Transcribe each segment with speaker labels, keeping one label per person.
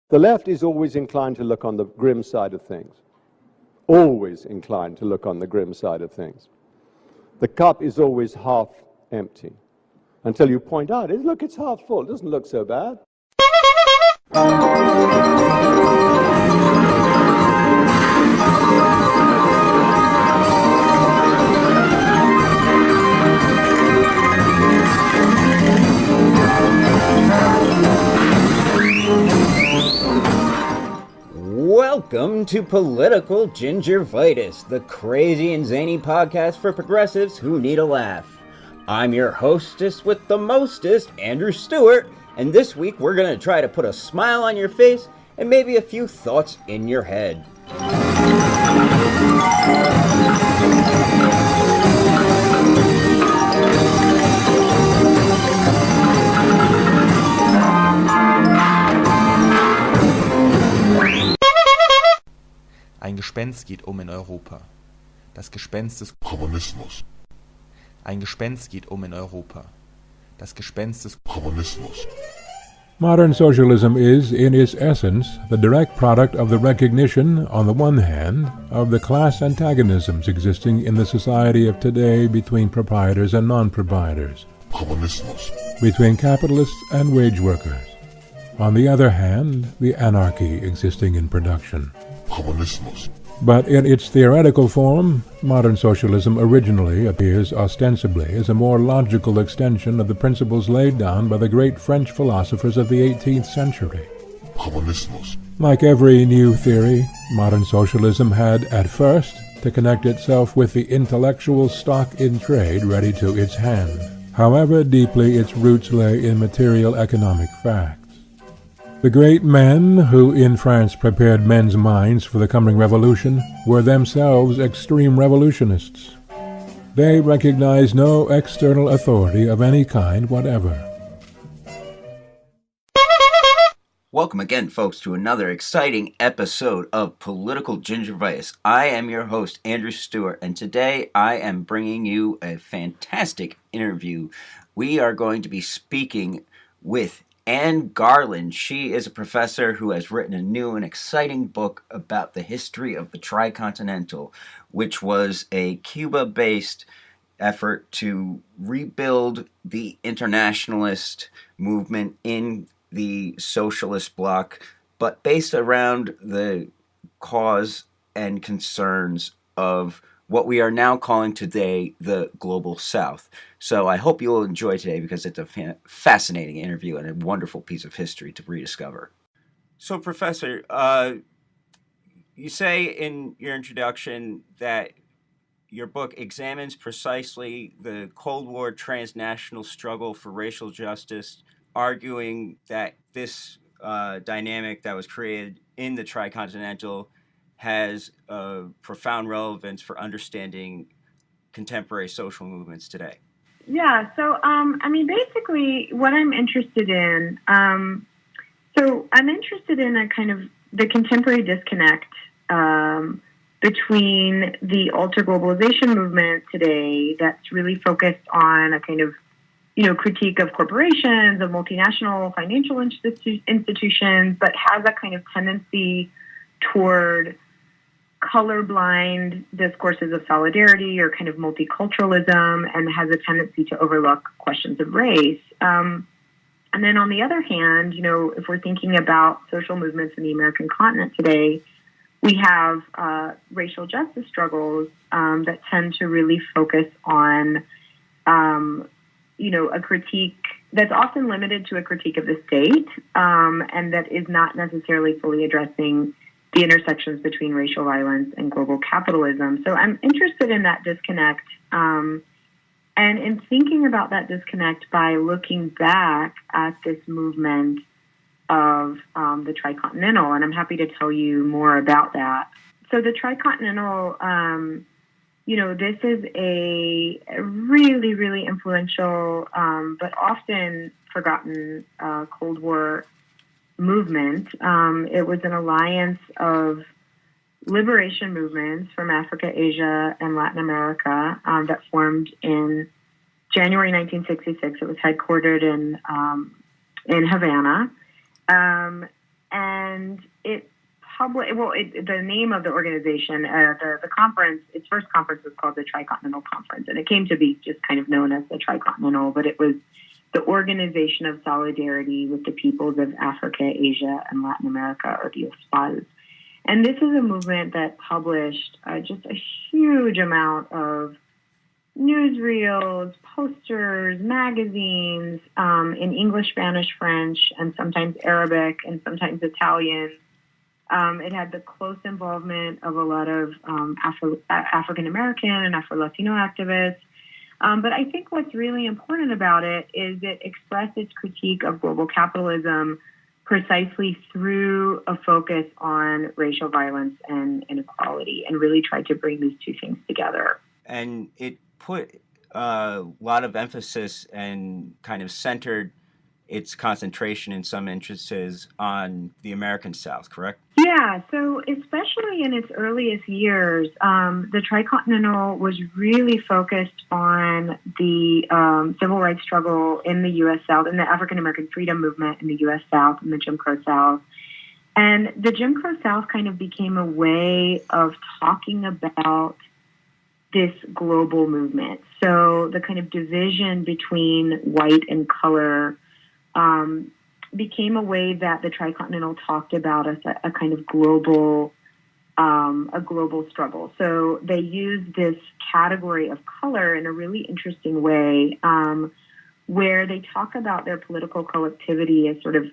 Speaker 1: The left is always inclined to look on the grim side of things. Always inclined to look on the grim side of things. The cup is always half empty. Until you point out, look, it's half full. It doesn't look so bad.
Speaker 2: Welcome to Political Gingervitis, the crazy and zany podcast for progressives who need a laugh. I'm your hostess with the mostest, Andrew Stewart, and this week we're going to try to put a smile on your face and maybe a few thoughts in your head.
Speaker 3: Ein Gespenst geht in Europa. Das Gespenst des Kommunismus. Ein Gespenst geht in Europa. Das Gespenst des Kommunismus.
Speaker 4: Modern socialism is, in its essence, the direct product of the recognition, on the one hand, of the class antagonisms existing in the society of today between proprietors and non-proprietors,
Speaker 3: Kommunismus.
Speaker 4: between capitalists and wage workers. On the other hand, the anarchy existing in production.
Speaker 3: Kommunismus.
Speaker 4: But in its theoretical form, modern socialism originally appears ostensibly as a more logical extension of the principles laid down by the great French philosophers of the 18th century.
Speaker 3: Kommunismus.
Speaker 4: Like every new theory, modern socialism had, at first, to connect itself with the intellectual stock in trade ready to its hand, however deeply its roots lay in material economic facts. The great men who in France prepared men's minds for the coming revolution were themselves extreme revolutionists. They recognized no external authority of any kind whatever.
Speaker 2: Welcome again, folks, to another exciting episode of Political Gingervitis. I am your host, Andrew Stewart, and today I am bringing you a fantastic interview. We are going to be speaking with Anne Garland. She is a professor who has written a new and exciting book about the history of the Tricontinental, which was a Cuba-based effort to rebuild the internationalist movement in the socialist bloc, but based around the cause and concerns of what we are now calling today the Global South. So I hope you'll enjoy today because it's a fascinating interview and a wonderful piece of history to rediscover. So, Professor, you say in your introduction that your book examines precisely the Cold War transnational struggle for racial justice, arguing that this dynamic that was created in the Tricontinental has a profound relevance for understanding contemporary social movements today.
Speaker 5: Yeah, so, basically what I'm interested in, I'm interested in a kind of the contemporary disconnect between the ultra-globalization movement today that's really focused on a kind of, critique of corporations, of multinational financial institutions, but has a kind of tendency toward colorblind discourses of solidarity or kind of multiculturalism, and has a tendency to overlook questions of race. And then on the other hand, if we're thinking about social movements in the American continent today, we have racial justice struggles that tend to really focus on, a critique that's often limited to a critique of the state, and that is not necessarily fully addressing the intersections between racial violence and global capitalism. So I'm interested in that disconnect, and in thinking about that disconnect by looking back at this movement of the Tricontinental, and I'm happy to tell you more about that. So the Tricontinental, this is a really, really influential, but often forgotten Cold War movement. It was an alliance of liberation movements from Africa, Asia, and Latin America that formed in January 1966. It was headquartered in Havana, and the name of the organization, the conference, its first conference was called the Tricontinental Conference, and it came to be just kind of known as the Tricontinental, but it was the Organization of Solidarity with the Peoples of Africa, Asia, and Latin America, or the OSPAL. And this is a movement that published just a huge amount of newsreels, posters, magazines in English, Spanish, French, and sometimes Arabic, and sometimes Italian. It had the close involvement of a lot of African-American and Afro-Latino activists. But I think what's really important about it is it expressed its critique of global capitalism precisely through a focus on racial violence and inequality, and really tried to bring these two things together.
Speaker 2: And it put a lot of emphasis and kind of centered its concentration in some instances on the American South, correct?
Speaker 5: Yeah, so especially in its earliest years, the Tricontinental was really focused on the civil rights struggle in the U.S. South, and the African-American freedom movement in the U.S. South and the Jim Crow South. And the Jim Crow South kind of became a way of talking about this global movement. So the kind of division between white and color became a way that the Tricontinental talked about as a kind of global struggle. So they used this category of color in a really interesting way, where they talk about their political collectivity as sort of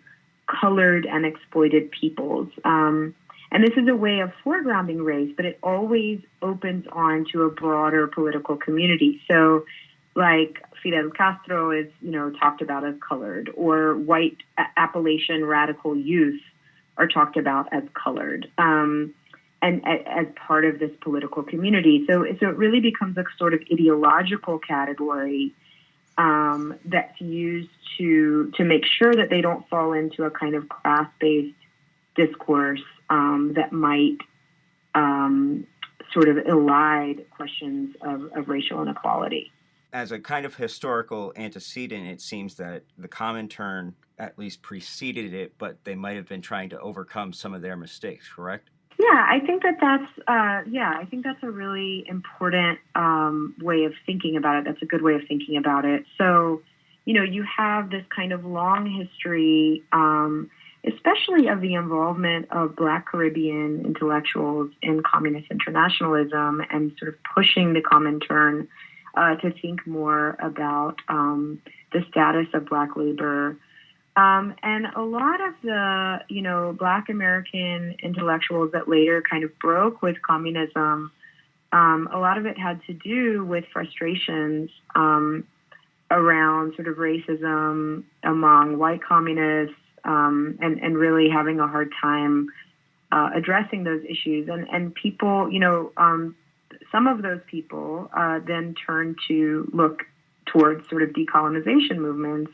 Speaker 5: colored and exploited peoples. And this is a way of foregrounding race, but it always opens on to a broader political community. So like Fidel Castro is, talked about as colored, or white Appalachian radical youth are talked about as colored, and as part of this political community. So it really becomes a sort of ideological category that's used to make sure that they don't fall into a kind of class-based discourse that might sort of elide questions of racial inequality.
Speaker 2: As a kind of historical antecedent, it seems that the Comintern at least preceded it, but they might have been trying to overcome some of their mistakes, correct?
Speaker 5: Yeah, I think that's a really important way of thinking about it. That's a good way of thinking about it. So, you have this kind of long history, especially of the involvement of Black Caribbean intellectuals in communist internationalism and sort of pushing the Comintern to think more about the status of Black labor. And a lot of the, Black American intellectuals that later kind of broke with communism, a lot of it had to do with frustrations around sort of racism among white communists, and really having a hard time addressing those issues. And people, some of those people then turned to look towards sort of decolonization movements,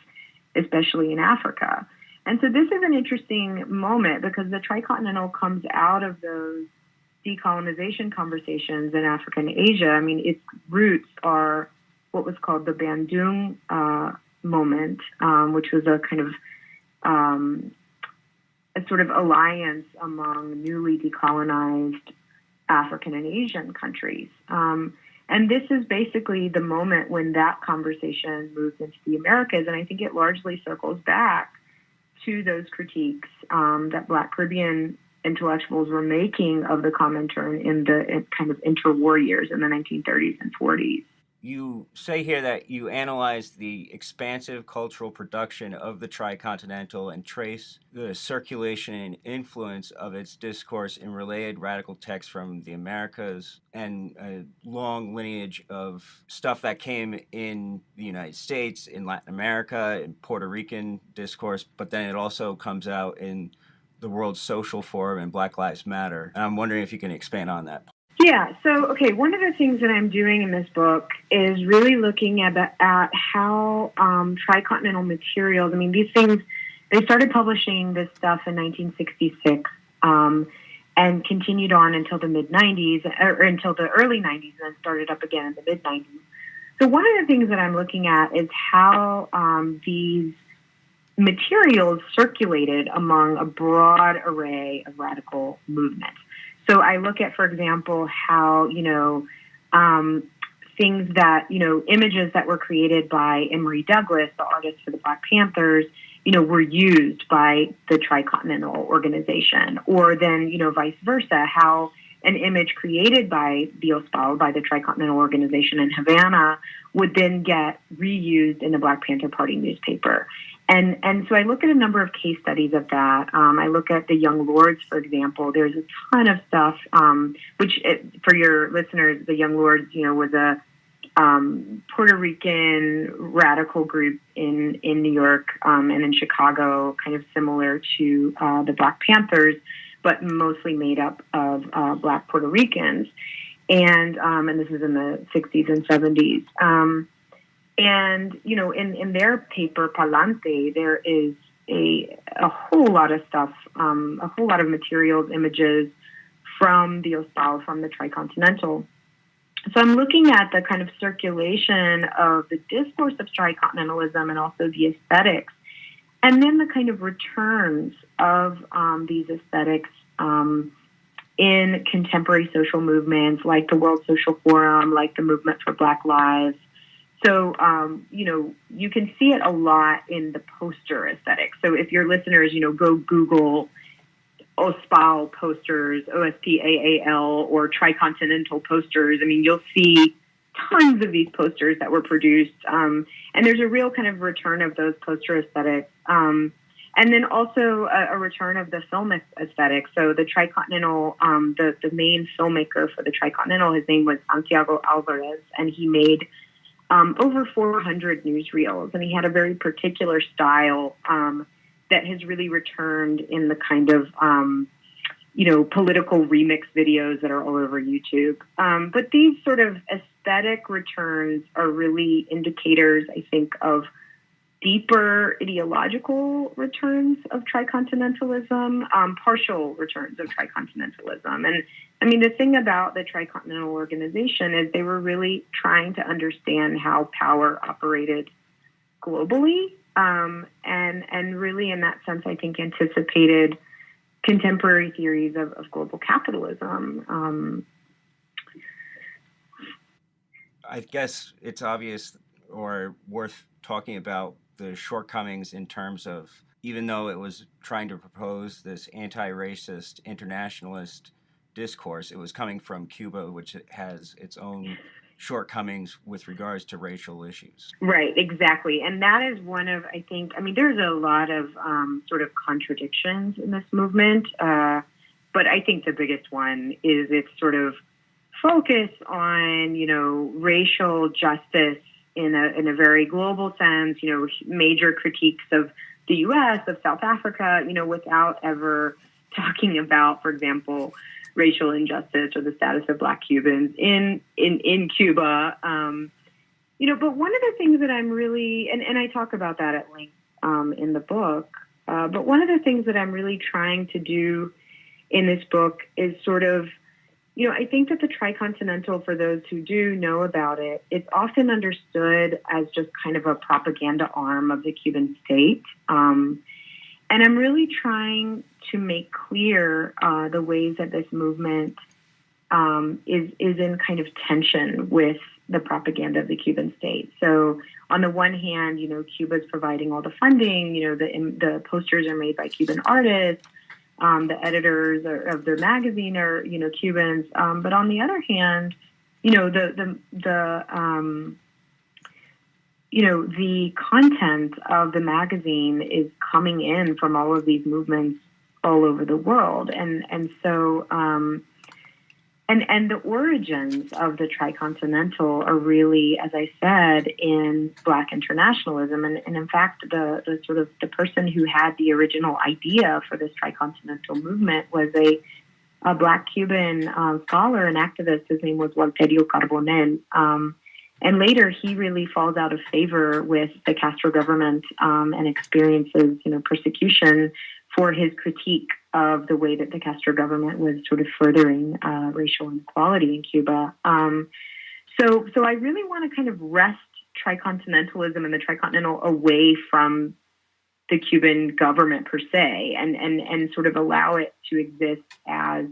Speaker 5: especially in Africa. And so this is an interesting moment because the Tricontinental comes out of those decolonization conversations in Africa and Asia. I mean, its roots are what was called the Bandung moment, which was a kind of a sort of alliance among newly decolonized African and Asian countries. And this is basically the moment when that conversation moves into the Americas. And I think it largely circles back to those critiques that Black Caribbean intellectuals were making of the Comintern in the kind of interwar years in the 1930s and 40s.
Speaker 2: You say here that you analyzed the expansive cultural production of the Tricontinental and trace the circulation and influence of its discourse in related radical texts from the Americas and a long lineage of stuff that came in the United States, in Latin America, in Puerto Rican discourse, but then it also comes out in the World Social Forum and Black Lives Matter. And I'm wondering if you can expand on that.
Speaker 5: Yeah, so, one of the things that I'm doing in this book is really looking at how Tricontinental materials, these things, they started publishing this stuff in 1966 and continued on until the mid-90s, or until the early 90s, and then started up again in the mid-90s. So one of the things that I'm looking at is how these materials circulated among a broad array of radical movements. So I look at, for example, how, things that, images that were created by Emory Douglas, the artist for the Black Panthers, were used by the Tricontinental organization, or then, vice versa, how an image created by the OSPAL, by the Tricontinental organization in Havana, would then get reused in the Black Panther Party newspaper. And so I look at a number of case studies of that. I look at the Young Lords, for example. There's a ton of stuff, for your listeners, the Young Lords, was a Puerto Rican radical group in New York and in Chicago, kind of similar to the Black Panthers, but mostly made up of Black Puerto Ricans. And this is in the 60s and 70s. And, in their paper, Palante, there is a whole lot of stuff, a whole lot of materials, images from the OSPAL, from the Tricontinental. So I'm looking at the kind of circulation of the discourse of tricontinentalism and also the aesthetics, and then the kind of returns of these aesthetics in contemporary social movements like the World Social Forum, like the Movement for Black Lives. So, you can see it a lot in the poster aesthetic. So if your listeners, go Google OSPAL posters, OSPAAL, or Tricontinental posters, you'll see tons of these posters that were produced. And there's a real kind of return of those poster aesthetics. And then also a return of the film aesthetic. So the Tricontinental, the main filmmaker for the Tricontinental, his name was Santiago Alvarez, and he made over 400 newsreels, and he had a very particular style that has really returned in the kind of, political remix videos that are all over YouTube. But these sort of aesthetic returns are really indicators, I think, of deeper ideological returns of tricontinentalism, partial returns of tricontinentalism. And the thing about the Tricontinental organization is they were really trying to understand how power operated globally, and really in that sense, I think, anticipated contemporary theories of global capitalism.
Speaker 2: I guess it's obvious or worth talking about the shortcomings in terms of, even though it was trying to propose this anti-racist, internationalist discourse, it was coming from Cuba, which has its own shortcomings with regards to racial issues.
Speaker 5: Right, exactly. And that is one of, I think, there's a lot of sort of contradictions in this movement, but I think the biggest one is its sort of focus on, racial justice in a very global sense, major critiques of the U.S., of South Africa, without ever talking about, for example, racial injustice or the status of Black Cubans in Cuba. But one of the things that I'm really, and I talk about that at length in the book, but one of the things that I'm really trying to do in this book is sort of, I think that the Tricontinental, for those who do know about it, it's often understood as just kind of a propaganda arm of the Cuban state. And I'm really trying to make clear the ways that this movement is in kind of tension with the propaganda of the Cuban state. So on the one hand, Cuba's providing all the funding, the posters are made by Cuban artists, the editors of their magazine are, Cubans. But on the other hand, the content of the magazine is coming in from all of these movements all over the world. And so the origins of the Tricontinental are really, as I said, in Black internationalism. And in fact, the sort of the person who had the original idea for this Tricontinental movement was a Black Cuban scholar and activist. His name was Walterio Carbonell. And later, he really falls out of favor with the Castro government and experiences, persecution for his critique of the way that the Castro government was sort of furthering racial inequality in Cuba. So I really want to kind of wrest tricontinentalism and the Tricontinental away from the Cuban government per se, and sort of allow it to exist as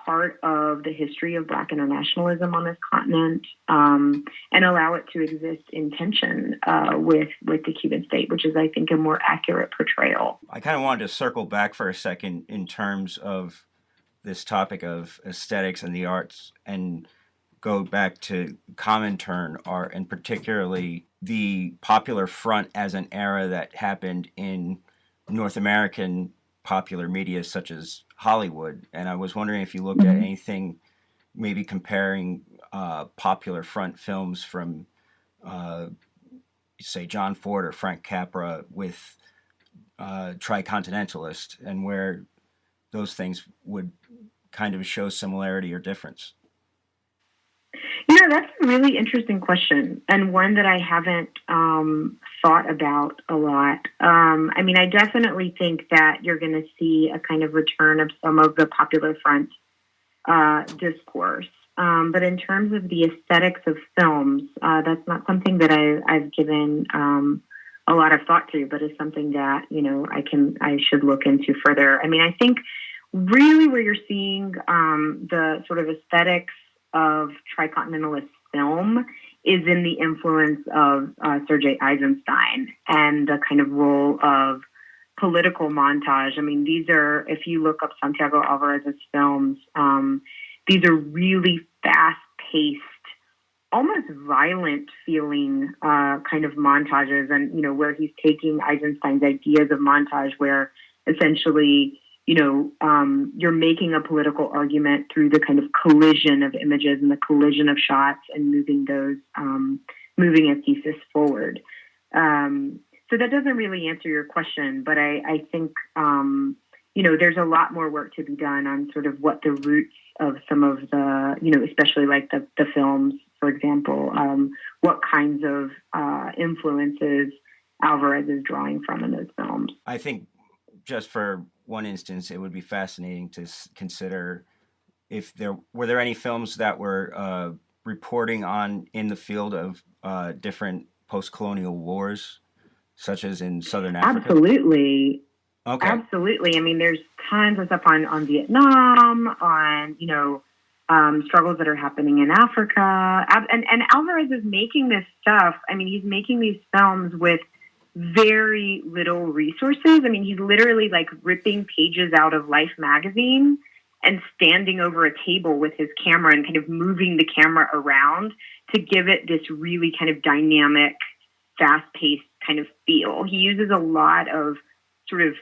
Speaker 5: part of the history of Black internationalism on this continent, and allow it to exist in tension with the Cuban state, which is, I think, a more accurate portrayal.
Speaker 2: I kind of wanted to circle back for a second in terms of this topic of aesthetics and the arts, and go back to Comintern art, and particularly the Popular Front as an era that happened in North American popular media such as Hollywood. And I was wondering if you looked at anything, maybe comparing Popular Front films from, say, John Ford or Frank Capra with Tricontinentalist, and where those things would kind of show similarity or difference.
Speaker 5: That's a really interesting question, and one that I haven't thought about a lot. I definitely think that you're going to see a kind of return of some of the Popular Front discourse. But in terms of the aesthetics of films, that's not something that I've given a lot of thought to, but is something that, I should look into further. I think really where you're seeing the sort of aesthetics of Tricontinentalist film is in the influence of Sergei Eisenstein and the kind of role of political montage. These are, if you look up Santiago Alvarez's films, these are really fast-paced, almost violent feeling kind of montages, and, where he's taking Eisenstein's ideas of montage, where essentially you're making a political argument through the kind of collision of images and the collision of shots and moving a thesis forward. So that doesn't really answer your question, but I think, there's a lot more work to be done on sort of what the roots of some of the, especially like the films, for example, what kinds of influences Alvarez is drawing from in those films.
Speaker 2: I think just for one instance, it would be fascinating to consider if were there any films that were reporting on in the field of different post-colonial wars, such as in Southern Africa?
Speaker 5: Absolutely.
Speaker 2: Okay.
Speaker 5: Absolutely. There's tons of stuff on Vietnam, on, struggles that are happening in Africa. And Alvarez is making this stuff. He's making these films with very little resources. He's literally like ripping pages out of Life magazine and standing over a table with his camera and kind of moving the camera around to give it this really kind of dynamic, fast-paced kind of feel. He uses a lot of sort of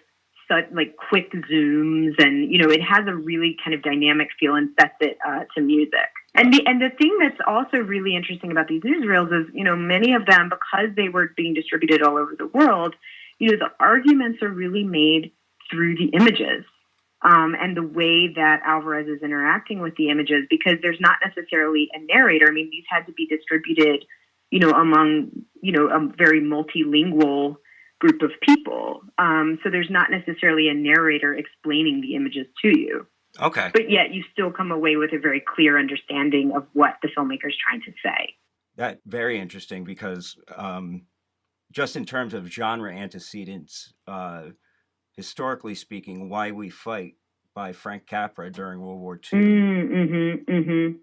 Speaker 5: like quick zooms, and it has a really kind of dynamic feel and sets it to music. And the thing that's also really interesting about these newsreels is, many of them, because they were being distributed all over the world, the arguments are really made through the images, and the way that Alvarez is interacting with the images, because there's not necessarily a narrator. These had to be distributed, among, a very multilingual group of people. So there's not necessarily a narrator explaining the images to you.
Speaker 2: Okay.
Speaker 5: But yet you still come away with a very clear understanding of what the filmmaker's trying to say.
Speaker 2: That's very interesting, because just in terms of genre antecedents, historically speaking, Why We Fight by Frank Capra during World War II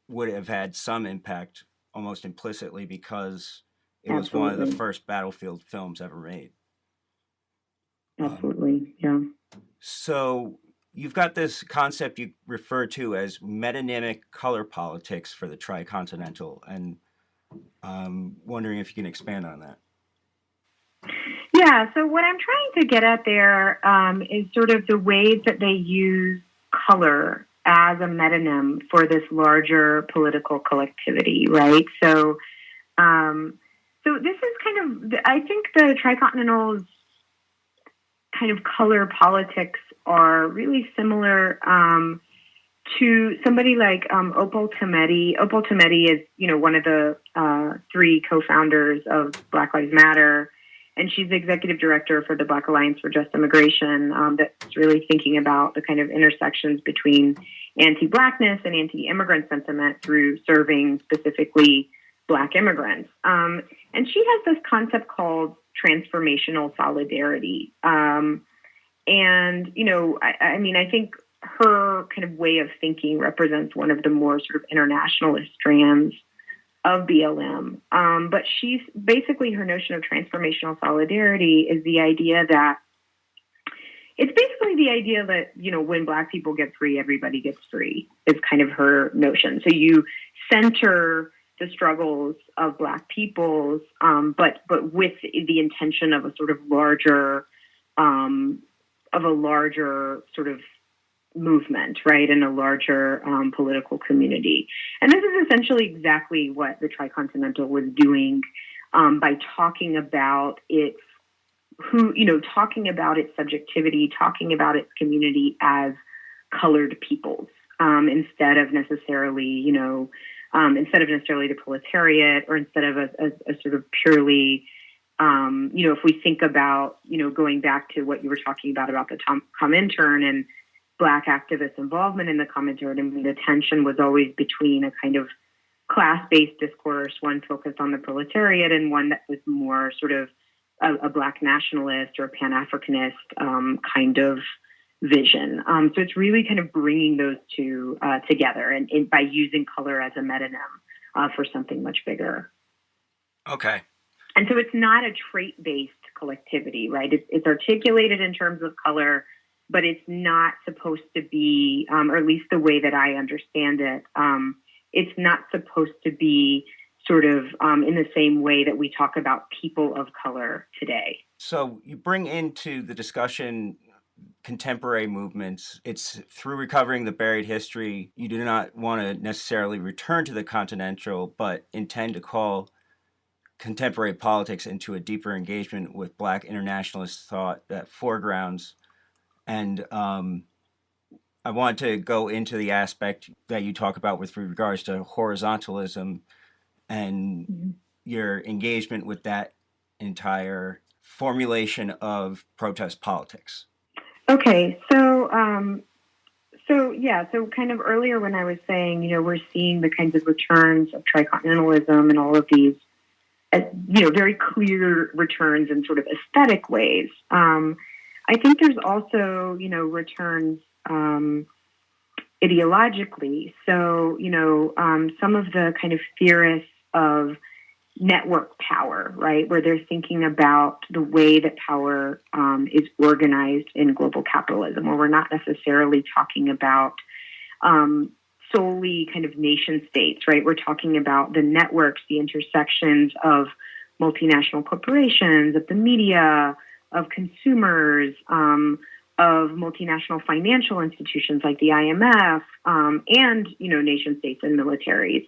Speaker 2: would have had some impact almost implicitly, because it was
Speaker 5: Absolutely.
Speaker 2: one of the first battlefield films ever made.
Speaker 5: Absolutely, yeah.
Speaker 2: So you've got this concept you refer to as metonymic color politics for the Tricontinental, and I'm wondering if you can expand on that.
Speaker 5: Yeah, so what I'm trying to get at there is sort of the ways that they use color as a metonym for this larger political collectivity, right? So this is kind of, I think the Tricontinental's kind of color politics are really similar to somebody like Opal Tometi. Opal Tometi is, one of the three co-founders of Black Lives Matter, and she's the executive director for the Black Alliance for Just Immigration, that's really thinking about the kind of intersections between anti-Blackness and anti-immigrant sentiment through serving specifically Black immigrants. And she has this concept called transformational solidarity. And, you know, I mean, I think her kind of way of thinking represents one of the more sort of internationalist strands of BLM. But she's basically, her notion of transformational solidarity is the idea that it's basically the idea that, you know, when Black people get free, everybody gets free is kind of her notion. So you center the struggles of Black peoples, but with the intention of a sort of larger sort of movement, right, in a larger political community. And this is essentially exactly what the Tricontinental was doing by talking about its talking about its subjectivity, talking about its community as colored peoples, instead of necessarily the proletariat, or instead of a sort of purely, if we think about, going back to what you were talking about the Comintern and Black activist involvement in the Comintern, I mean, the tension was always between a kind of class-based discourse, one focused on the proletariat, and one that was more sort of a Black nationalist or Pan-Africanist kind of vision. So it's really kind of bringing those two together, and by using color as a metonym for something much bigger.
Speaker 2: Okay.
Speaker 5: And so it's not a trait-based collectivity, right? It's articulated in terms of color, but it's not supposed to be, or at least the way that I understand it, it's not supposed to be sort of in the same way that we talk about people of color today.
Speaker 2: So you bring into the discussion contemporary movements. It's through recovering the buried history. You do not want to necessarily return to the Continental, but intend to call contemporary politics into a deeper engagement with Black internationalist thought that foregrounds. And I want to go into the aspect that you talk about with regards to horizontalism and your engagement with that entire formulation of protest politics.
Speaker 5: Okay, so kind of earlier when I was saying, we're seeing the kinds of returns of tricontinentalism and all of these, very clear returns in sort of aesthetic ways. I think there's also, returns ideologically. So, some of the kind of theorists of network power, right, where they're thinking about the way that power is organized in global capitalism, where we're not necessarily talking about solely kind of nation states, right? We're talking about the networks, the intersections of multinational corporations, of the media, of consumers, of multinational financial institutions like the IMF, and, nation states and militaries.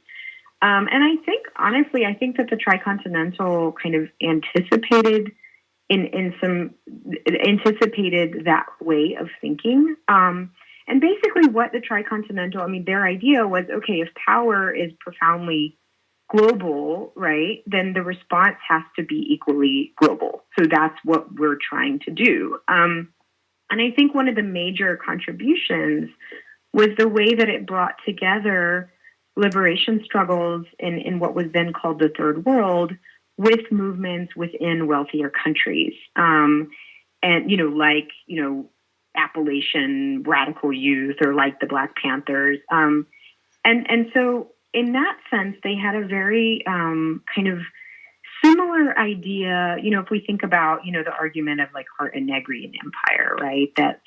Speaker 5: And I think, honestly, that the Tricontinental kind of anticipated that way of thinking. And basically what the Tricontinental, their idea was, okay, if power is profoundly global, right, then the response has to be equally global. So that's what we're trying to do. And I think one of the major contributions was the way that it brought together liberation struggles in what was then called the Third World with movements within wealthier countries. And, Appalachian radical youth, or like the Black Panthers. And so in that sense, they had a very kind of similar idea, if we think about, the argument of like Hart and Negri and empire, right? That,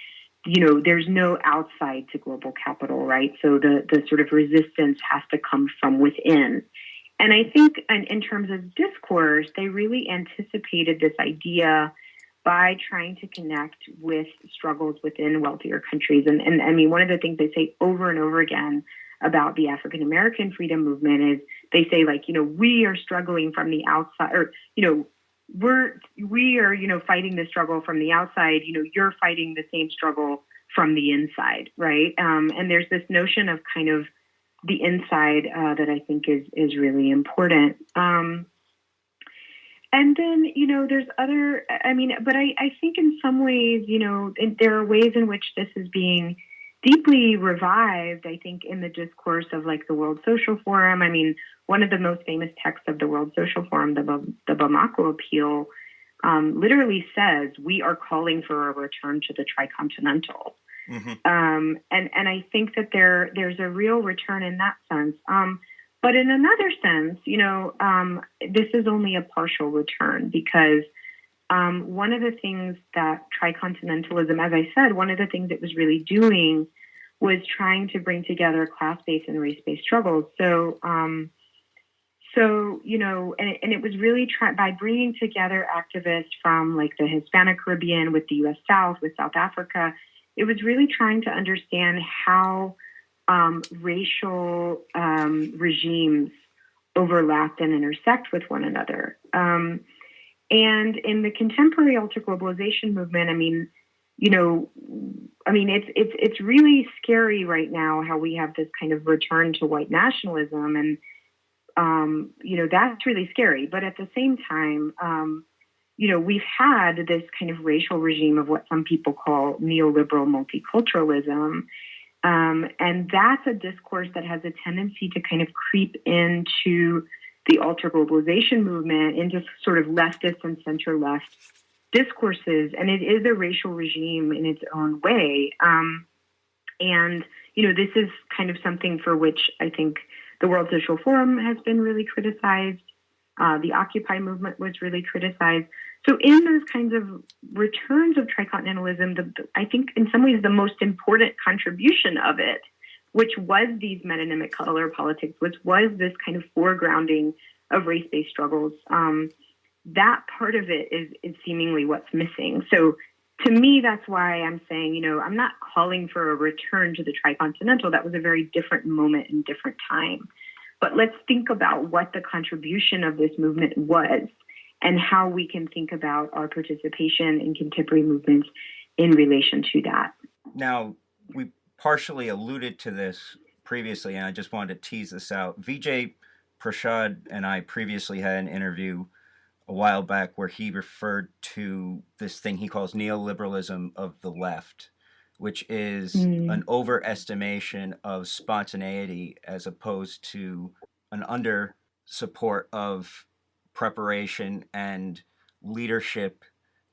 Speaker 5: there's no outside to global capital, right? So the sort of resistance has to come from within. And I think in terms of discourse, they really anticipated this idea by trying to connect with struggles within wealthier countries. And one of the things they say over and over again about the African American freedom movement is they say, like, we are struggling from the outside, or, we are, fighting the struggle from the outside, you're fighting the same struggle from the inside, right? And there's this notion of kind of the inside that I think is really important. And then, there's but I think in some ways, there are ways in which this is being deeply revived, I think, in the discourse of like the World Social Forum. I mean, one of the most famous texts of the World Social Forum, the Bamako Appeal, literally says, we are calling for a return to the Tricontinental. And I think that there's a real return in that sense. But in another sense, this is only a partial return because one of the things that tricontinentalism, as I said, one of the things it was really doing was trying to bring together class-based and race-based struggles. And it was really by bringing together activists from like the Hispanic Caribbean with the U.S. South, with South Africa. It was really trying to understand how racial regimes overlapped and intersect with one another. And in the contemporary alter-globalization movement, it's really scary right now how we have this kind of return to white nationalism, and that's really scary. But at the same time, we've had this kind of racial regime of what some people call neoliberal multiculturalism. And that's a discourse that has a tendency to kind of creep into the alter-globalization movement, into sort of leftist and center-left discourses. And it is a racial regime in its own way. This is kind of something for which I think the World Social Forum has been really criticized. The Occupy movement was really criticized. So in those kinds of returns of tricontinentalism, I think in some ways the most important contribution of it, which was these metonymic color politics, which was this kind of foregrounding of race-based struggles, that part of it is seemingly what's missing. So to me, that's why I'm saying, I'm not calling for a return to the Tricontinental. That was a very different moment and different time. But let's think about what the contribution of this movement was and how we can think about our participation in contemporary movements in relation to that.
Speaker 2: Now, we partially alluded to this previously, and I just wanted to tease this out. Vijay Prashad and I previously had an interview a while back where he referred to this thing he calls neoliberalism of the left, which is an overestimation of spontaneity as opposed to an under support of preparation and leadership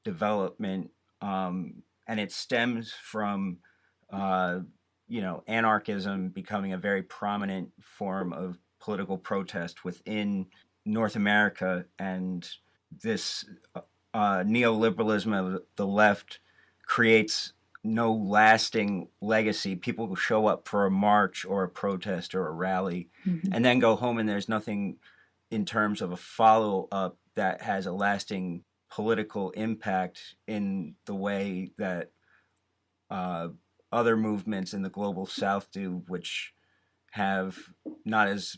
Speaker 2: development. And it stems from, anarchism becoming a very prominent form of political protest within North America. And this neoliberalism of the left creates no lasting legacy. People who show up for a march or a protest or a rally and then go home, and there's nothing in terms of a follow-up that has a lasting political impact in the way that other movements in the global South do, which have not as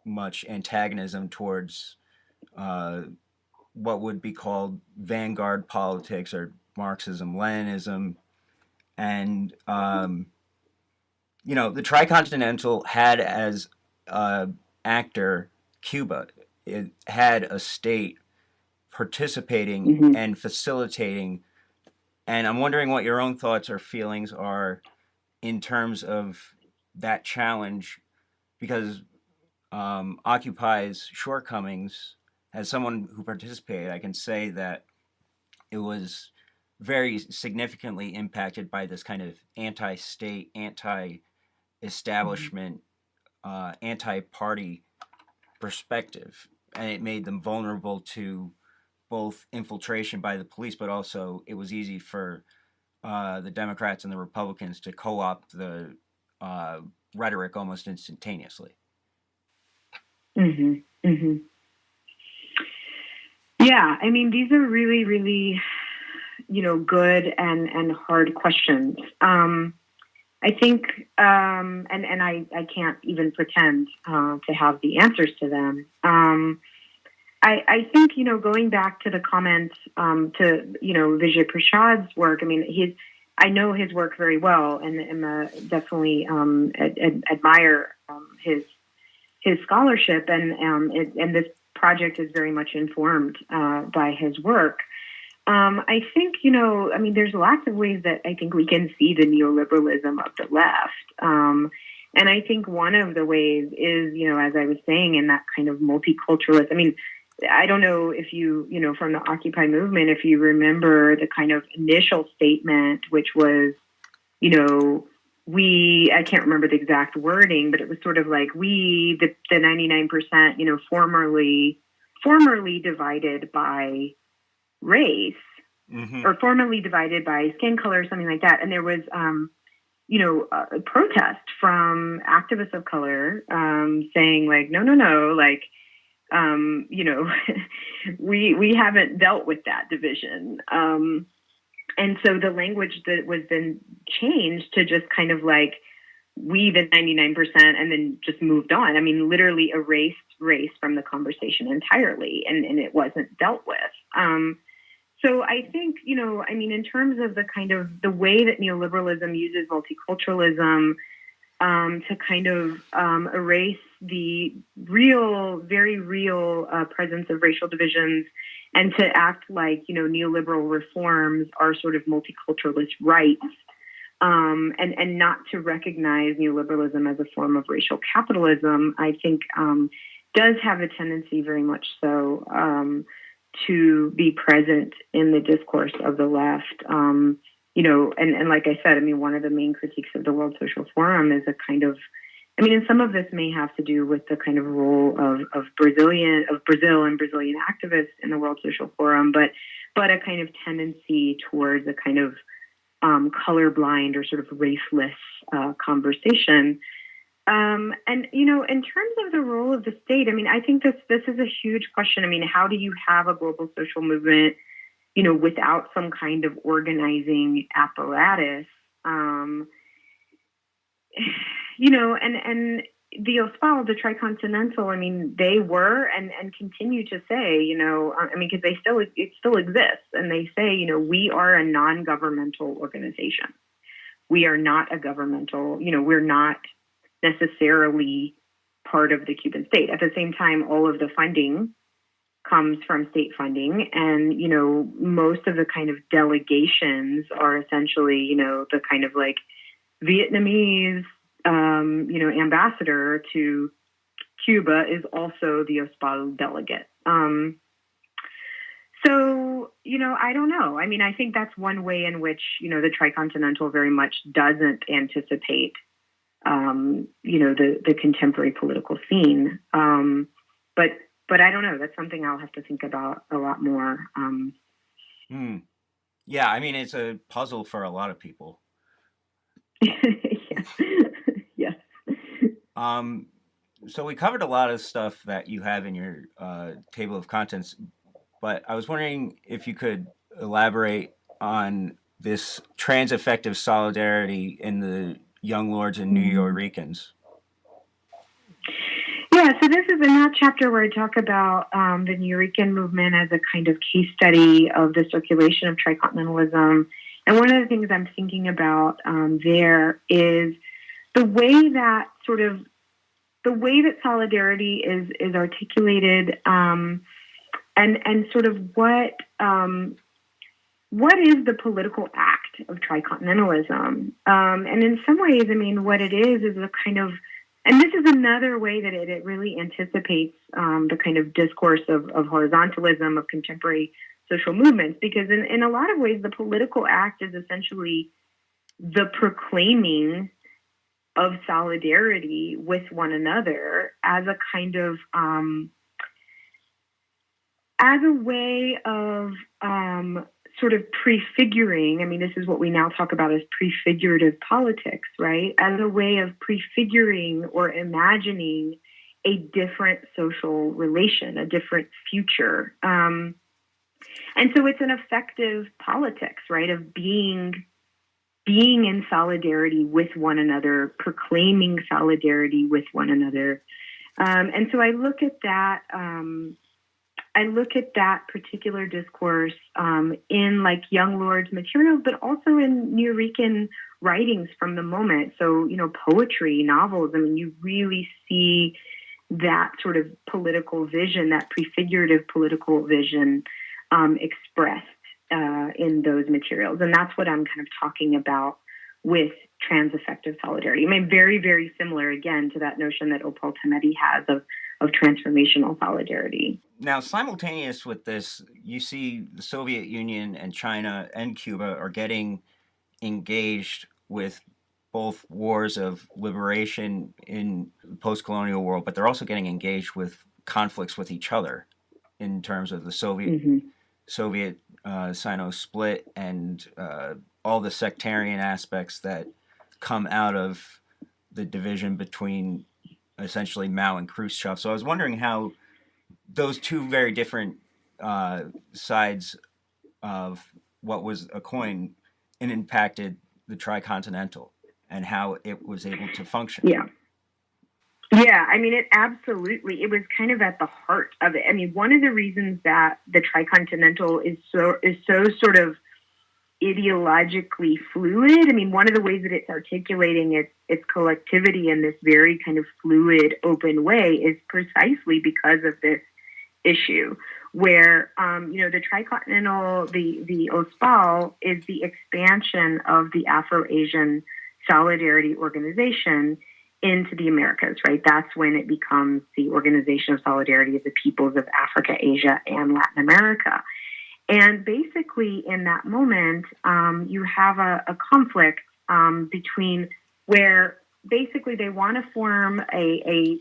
Speaker 2: much antagonism towards what would be called vanguard politics or Marxism-Leninism. And, the Tricontinental had as actor Cuba. It had a state participating and facilitating. And I'm wondering what your own thoughts or feelings are in terms of that challenge, because Occupy's shortcomings, as someone who participated, I can say that it was very significantly impacted by this kind of anti-state, anti-establishment, anti-party perspective. And it made them vulnerable to both infiltration by the police, but also it was easy for the Democrats and the Republicans to co-opt the rhetoric almost instantaneously.
Speaker 5: Yeah, I mean, these are really, really, good and hard questions. I think, and I can't even pretend to have the answers to them. I think, going back to the comments to, Vijay Prashad's work, I know his work very well and definitely admire his scholarship, and this project is very much informed by his work. I think, there's lots of ways that I think we can see the neoliberalism of the left. And I think one of the ways is, as I was saying, in that kind of multiculturalist. I mean, I don't know if you, from the Occupy movement, if you remember the kind of initial statement, which was, I can't remember the exact wording, but it was sort of like the 99%, formerly divided by race, or formerly divided by skin color, something like that. And there was, a protest from activists of color saying like, no, like, we haven't dealt with that division. And so the language that was then changed to just kind of like, we the 99%, and then just moved on. I mean, literally erased race from the conversation entirely, and it wasn't dealt with. So I think, in terms of the kind of the way that neoliberalism uses multiculturalism to kind of erase the very real presence of racial divisions, and to act like, neoliberal reforms are sort of multiculturalist rights, and not to recognize neoliberalism as a form of racial capitalism, I think does have a tendency very much so to be present in the discourse of the left. And like I said, one of the main critiques of the World Social Forum is a kind of, and some of this may have to do with the kind of role of Brazil and Brazilian activists in the World Social Forum, but a kind of tendency towards a kind of colorblind or sort of raceless conversation. And in terms of the role of the state, I think this is a huge question. How do you have a global social movement, without some kind of organizing apparatus? And the OSPAL, the Tricontinental, they were and continue to say, because it still exists, and they say, we are a non-governmental organization. We are not a governmental, we're not necessarily part of the Cuban state. At the same time, all of the funding comes from state funding, and most of the kind of delegations are essentially the kind of like Vietnamese ambassador to Cuba is also the OSPAL delegate. So I don't know. I think that's one way in which the Tricontinental very much doesn't anticipate the contemporary political scene. But I don't know. That's something I'll have to think about a lot more.
Speaker 2: Yeah, it's a puzzle for a lot of people.
Speaker 5: Yes.
Speaker 2: So we covered a lot of stuff that you have in your table of contents, but I was wondering if you could elaborate on this trans-effective solidarity in the Young Lords and New Yorkers.
Speaker 5: Yeah, so this is in that chapter where I talk about the Nuyorican movement as a kind of case study of the circulation of tricontinentalism. And one of the things I'm thinking about there is the way that solidarity is articulated, and sort of what is the political act of tricontinentalism. And in some ways, what it is a kind of, and this is another way that it really anticipates the kind of discourse of horizontalism of contemporary social movements, because in a lot of ways, the political act is essentially the proclaiming of solidarity with one another as a kind of, as a way of sort of prefiguring, this is what we now talk about as prefigurative politics, right? As a way of prefiguring or imagining a different social relation, a different future. And so it's an effective politics, right, of being in solidarity with one another, proclaiming solidarity with one another. And so I look at that particular discourse in like Young Lords materials, but also in Nuyorican writings from the moment. So, poetry, novels, you really see that sort of political vision, that prefigurative political vision expressed in those materials. And that's what I'm kind of talking about with trans-affective solidarity. I mean, very, very similar, again, to that notion that Opal Tameti has of transformational solidarity.
Speaker 2: Now, simultaneous with this, you see the Soviet Union and China and Cuba are getting engaged with both wars of liberation in the post-colonial world, but they're also getting engaged with conflicts with each other in terms of the Soviet Sino split and all the sectarian aspects that come out of the division between essentially Mao and Khrushchev. So I was wondering how those two very different sides of what was a coin impacted the Tricontinental and how it was able to function.
Speaker 5: Yeah, I mean, it was kind of at the heart of it. I mean, one of the reasons that the Tricontinental is so sort of ideologically fluid, I mean, one of the ways that it's articulating its collectivity in this very kind of fluid, open way is precisely because of this issue, where, the Tricontinental, the OSPAL, is the expansion of the Afro-Asian Solidarity Organization into the Americas, right? That's when it becomes the Organization of Solidarity of the Peoples of Africa, Asia, and Latin America. And basically, in that moment, you have a conflict between where basically they want to form a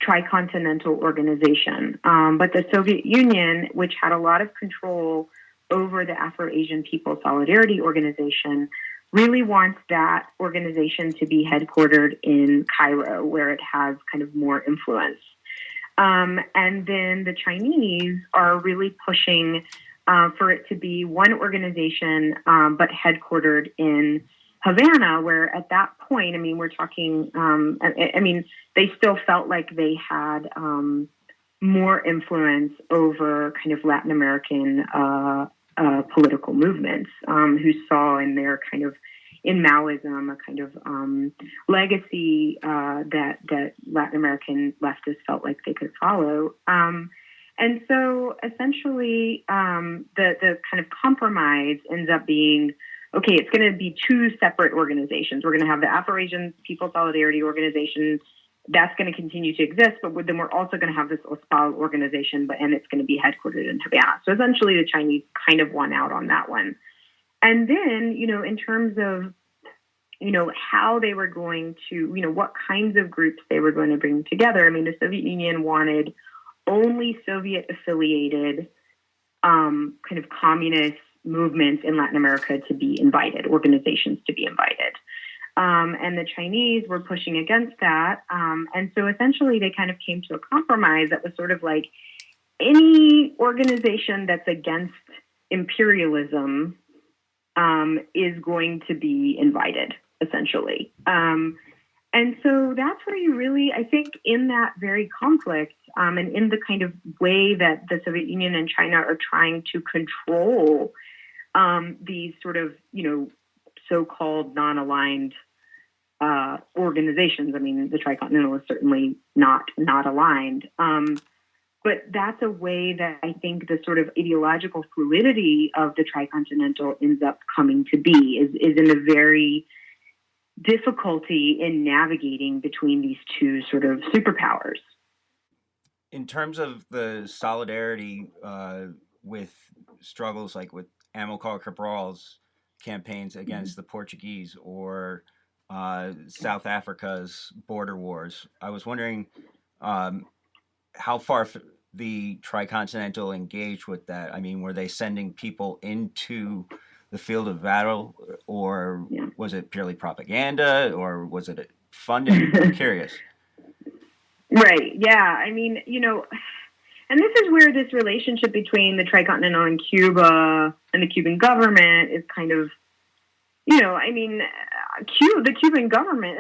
Speaker 5: tricontinental organization, but the Soviet Union, which had a lot of control over the Afro-Asian People Solidarity Organization, really wants that organization to be headquartered in Cairo, where it has kind of more influence. And then the Chinese are really pushing for it to be one organization, but headquartered in Havana, where at that point, I mean, we're talking, they still felt like they had more influence over kind of Latin American political movements, who saw in their kind of, in Maoism, a kind of legacy that Latin American leftists felt like they could follow. And so essentially the kind of compromise ends up being, okay, it's going to be two separate organizations. We're going to have the Afro-Asian People Solidarity Organization. That's going to continue to exist, but then we're also going to have this OSPAL organization, and it's going to be headquartered in Havana. So essentially the Chinese kind of won out on that one. And then, in terms of, how they were going to, what kinds of groups they were going to bring together. I mean, the Soviet Union wanted only Soviet-affiliated kind of communist movements in Latin America to be invited, organizations to be invited. And the Chinese were pushing against that. And so essentially they kind of came to a compromise that was sort of like any organization that's against imperialism is going to be invited, essentially. And so that's where you really, I think, in that very conflict and in the kind of way that the Soviet Union and China are trying to control these sort of, so-called non-aligned organizations. I mean, the Tricontinental is certainly not aligned. But that's a way that I think the sort of ideological fluidity of the Tricontinental ends up coming to be, is in the very difficulty in navigating between these two sort of superpowers.
Speaker 2: In terms of the solidarity with struggles like with Amilcar Cabral's campaigns against the Portuguese or South Africa's border wars, I was wondering how far the Tricontinental engaged with that. I mean, were they sending people into the field of battle, or was it purely propaganda, or was it funding? I'm curious.
Speaker 5: Right. Yeah. I mean, and this is where this relationship between the Tricontinental and Cuba and the Cuban government is kind of, the Cuban government,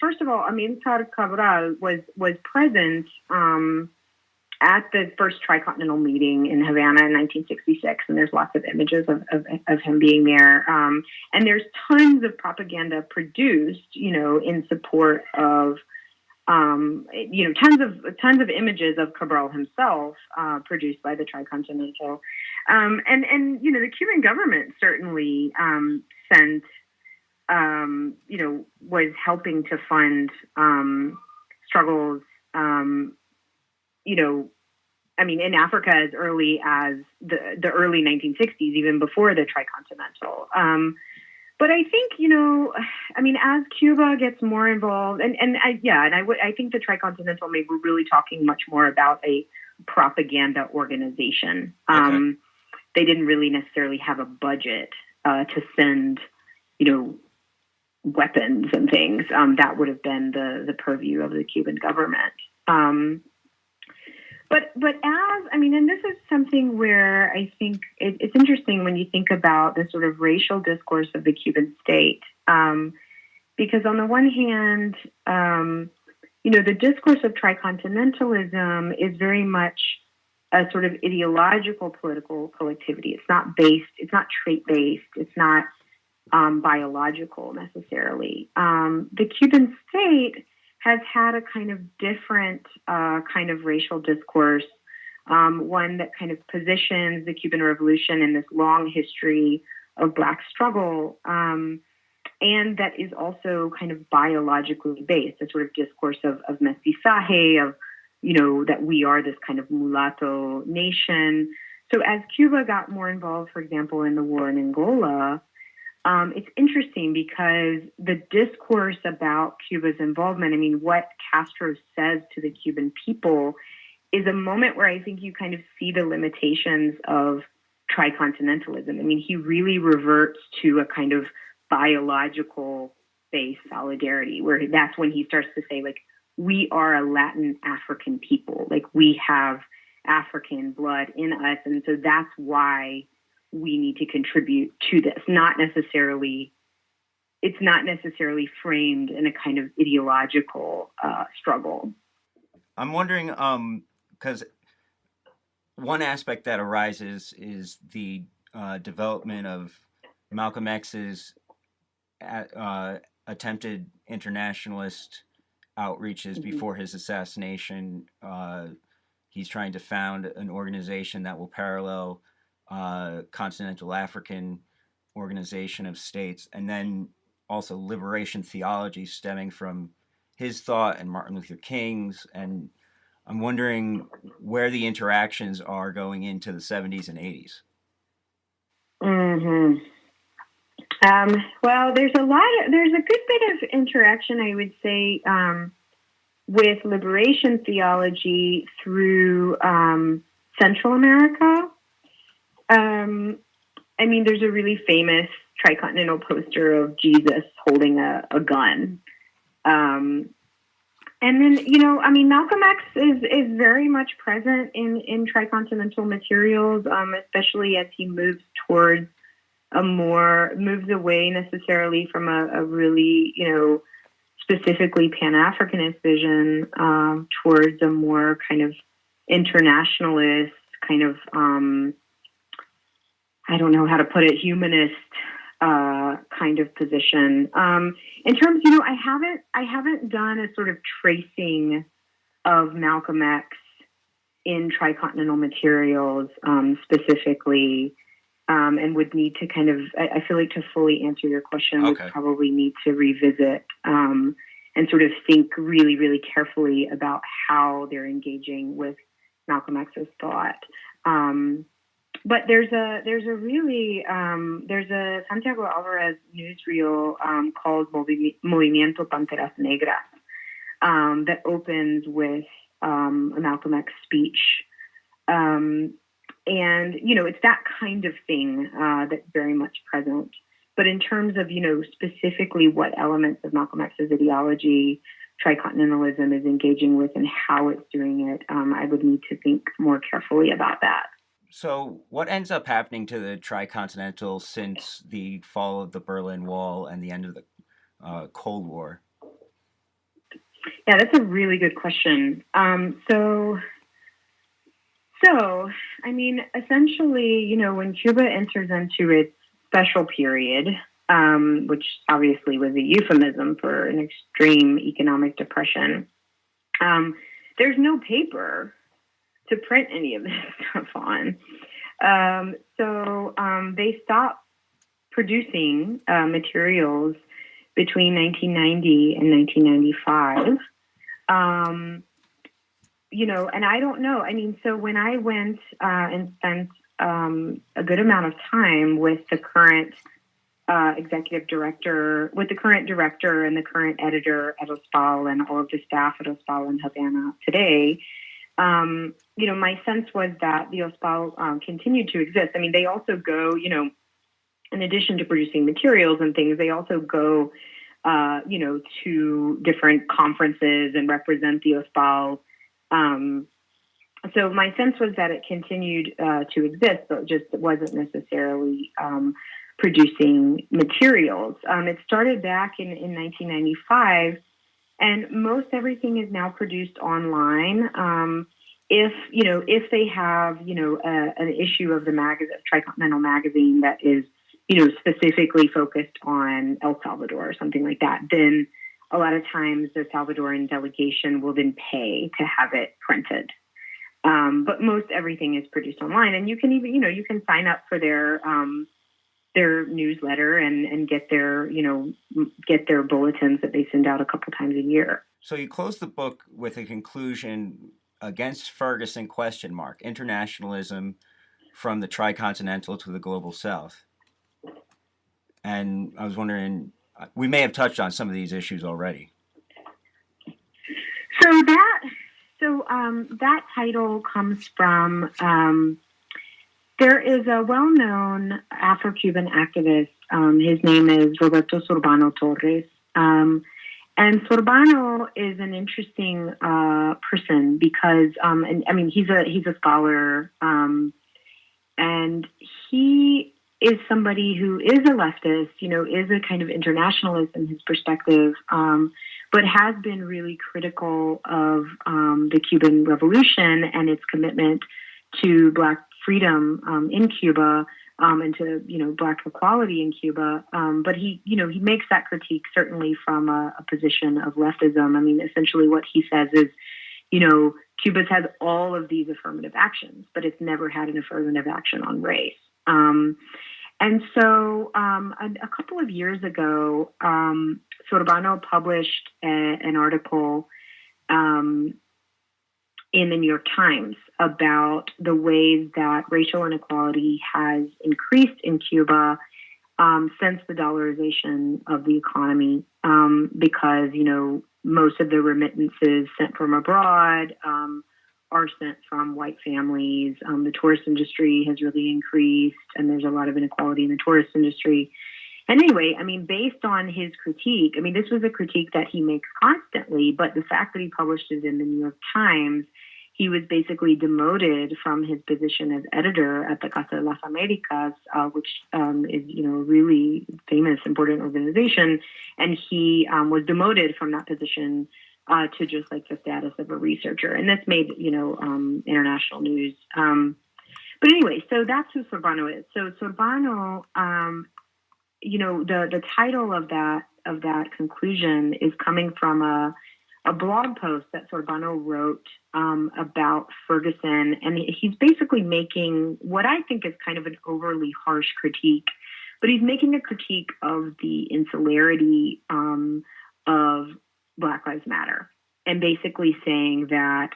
Speaker 5: first of all, Amilcar Cabral was present at the first Tricontinental meeting in Havana in 1966, and there's lots of images of him being there. And there's tons of propaganda produced, in support of, tons of images of Cabral himself produced by the Tricontinental. And the Cuban government certainly sent, was helping to fund struggles, in Africa as early as the early 1960s, even before the Tricontinental. But I think, as Cuba gets more involved, I think the Tricontinental, maybe we're really talking much more about a propaganda organization.
Speaker 2: Okay.
Speaker 5: They didn't really necessarily have a budget to send, weapons and things. That would have been the purview of the Cuban government. And this is something where I think it's interesting when you think about the sort of racial discourse of the Cuban state, because on the one hand, the discourse of tricontinentalism is very much a sort of ideological political collectivity. It's not trait-based. It's not biological necessarily. The Cuban state has had a kind of different kind of racial discourse, one that kind of positions the Cuban Revolution in this long history of Black struggle, and that is also kind of biologically based, a sort of discourse of mestizaje, of, that we are this kind of mulatto nation. So as Cuba got more involved, for example, in the war in Angola, it's interesting because the discourse about Cuba's involvement, what Castro says to the Cuban people is a moment where I think you kind of see the limitations of tricontinentalism. He really reverts to a kind of biological-based solidarity, where that's when he starts to say, we are a Latin African people. We have African blood in us, and so that's why we need to contribute to this. It's not necessarily framed in a kind of ideological struggle.
Speaker 2: I'm wondering, because one aspect that arises is the development of Malcolm X's attempted internationalist outreaches before his assassination. He's trying to found an organization that will parallel Continental African Organization of States, and then also liberation theology stemming from his thought and Martin Luther King's. And I'm wondering where the interactions are going into the 70s and 80s.
Speaker 5: Mm-hmm. Well, there's a good bit of interaction, I would say, with liberation theology through Central America. There's a really famous Tricontinental poster of Jesus holding a gun. And then, Malcolm X is very much present in Tricontinental materials, especially as he moves towards moves away necessarily from a really, specifically Pan-Africanist vision, towards a more kind of internationalist, kind of, I don't know how to put it, humanist kind of position. In terms, I haven't done a sort of tracing of Malcolm X in Tricontinental materials specifically, and would need to kind of, I feel like to fully answer your question,
Speaker 2: Okay.
Speaker 5: would probably need to revisit and sort of think really, really carefully about how they're engaging with Malcolm X's thought. But there's a Santiago Alvarez newsreel called Movimiento Panteras Negras that opens with a Malcolm X speech. And, it's that kind of thing that's very much present. But in terms of, specifically what elements of Malcolm X's ideology Tricontinentalism is engaging with and how it's doing it, I would need to think more carefully about that.
Speaker 2: So what ends up happening to the Tricontinental since the fall of the Berlin Wall and the end of the Cold War?
Speaker 5: Yeah, that's a really good question. Essentially, when Cuba enters into its special period, which obviously was a euphemism for an extreme economic depression, there's no paper to print any of this stuff on. They stopped producing materials between 1990 and 1995. And I don't know. I mean, so when I went and spent a good amount of time with the current executive director, with the current director and the current editor at OSPAL and all of the staff at OSPAL in Havana today, my sense was that the OSPAL continued to exist. I mean, they also go, in addition to producing materials and things, they also go, to different conferences and represent the OSPAL. So my sense was that it continued to exist, but just wasn't necessarily producing materials. It started back in 1995, and most everything is now produced online. If they have, an issue of the Tricontinental magazine that is, specifically focused on El Salvador or something like that, then a lot of times the Salvadoran delegation will then pay to have it printed. But most everything is produced online, and you can even, you can sign up for their newsletter and get their bulletins that they send out a couple times a year.
Speaker 2: So you close the book with a conclusion against Ferguson ? Internationalism from the Tricontinental to the Global South. And I was wondering, we may have touched on some of these issues already.
Speaker 5: So that title comes from, there is a well-known Afro-Cuban activist. His name is Roberto Zurbano Torres. And Zurbano is an interesting person because, he's a scholar, and he is somebody who is a leftist, is a kind of internationalist in his perspective, but has been really critical of the Cuban Revolution and its commitment to Black freedom in Cuba and to, Black equality in Cuba. But he makes that critique certainly from a position of leftism. I mean, essentially what he says is, Cuba's has all of these affirmative actions, but it's never had an affirmative action on race. And so a couple of years ago, Zurbano published an article in the New York Times about the ways that racial inequality has increased in Cuba since the dollarization of the economy, because, most of the remittances sent from abroad are sent from white families. The tourist industry has really increased, and there's a lot of inequality in the tourist industry. And anyway, based on his critique, this was a critique that he makes constantly, but the fact that he published it in the New York Times, he was basically demoted from his position as editor at the Casa de las Americas, which is, a really famous, important organization. And he was demoted from that position to just like the status of a researcher. And this made, international news. But anyway, so that's who Zurbano is. So Zurbano, the title of that conclusion is coming from a blog post that Zurbano wrote about Ferguson. And he's basically making what I think is kind of an overly harsh critique, but he's making a critique of the insularity of Black Lives Matter, and basically saying that,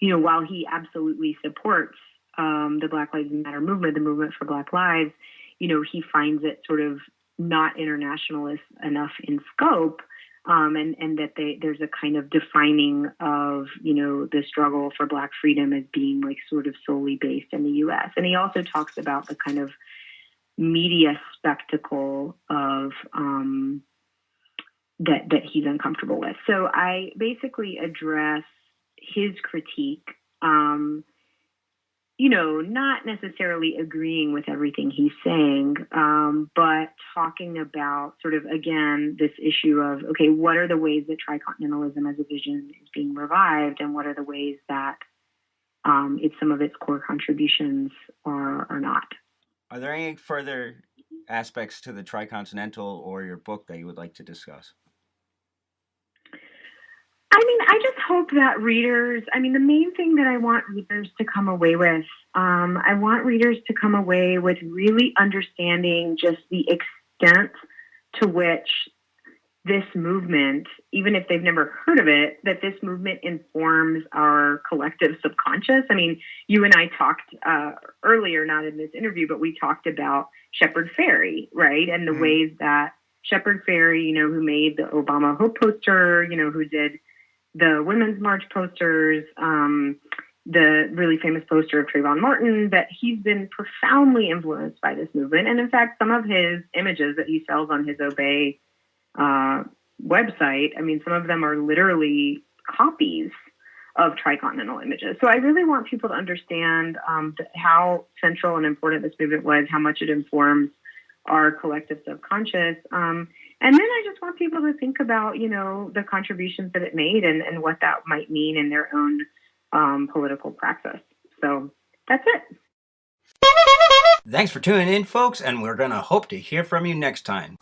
Speaker 5: while he absolutely supports the Black Lives Matter movement, the movement for Black lives, he finds it sort of not internationalist enough in scope, and that there's a kind of defining of, the struggle for Black freedom as being like sort of solely based in the U.S. And he also talks about the kind of media spectacle of that he's uncomfortable with. So I basically address his critique, not necessarily agreeing with everything he's saying, but talking about sort of, again, this issue of, okay, what are the ways that tricontinentalism as a vision is being revived, and what are the ways that some of its core contributions are not.
Speaker 2: Are there any further aspects to the Tricontinental or your book that you would like to discuss?
Speaker 5: I hope that readers, the main thing that I want readers to come away with, I want readers to come away with really understanding just the extent to which this movement, even if they've never heard of it, that this movement informs our collective subconscious. You and I talked earlier, not in this interview, but we talked about Shepard Fairey, right? And the ways that Shepard Fairey, who made the Obama Hope poster, who did the Women's March posters, the really famous poster of Trayvon Martin, that he's been profoundly influenced by this movement. And in fact, some of his images that he sells on his Obey website, some of them are literally copies of Tricontinental images. So I really want people to understand how central and important this movement was, how much it informs our collective subconscious. And then I just want people to think about, the contributions that it made and what that might mean in their own political praxis. So that's it.
Speaker 2: Thanks for tuning in, folks, and we're going to hope to hear from you next time.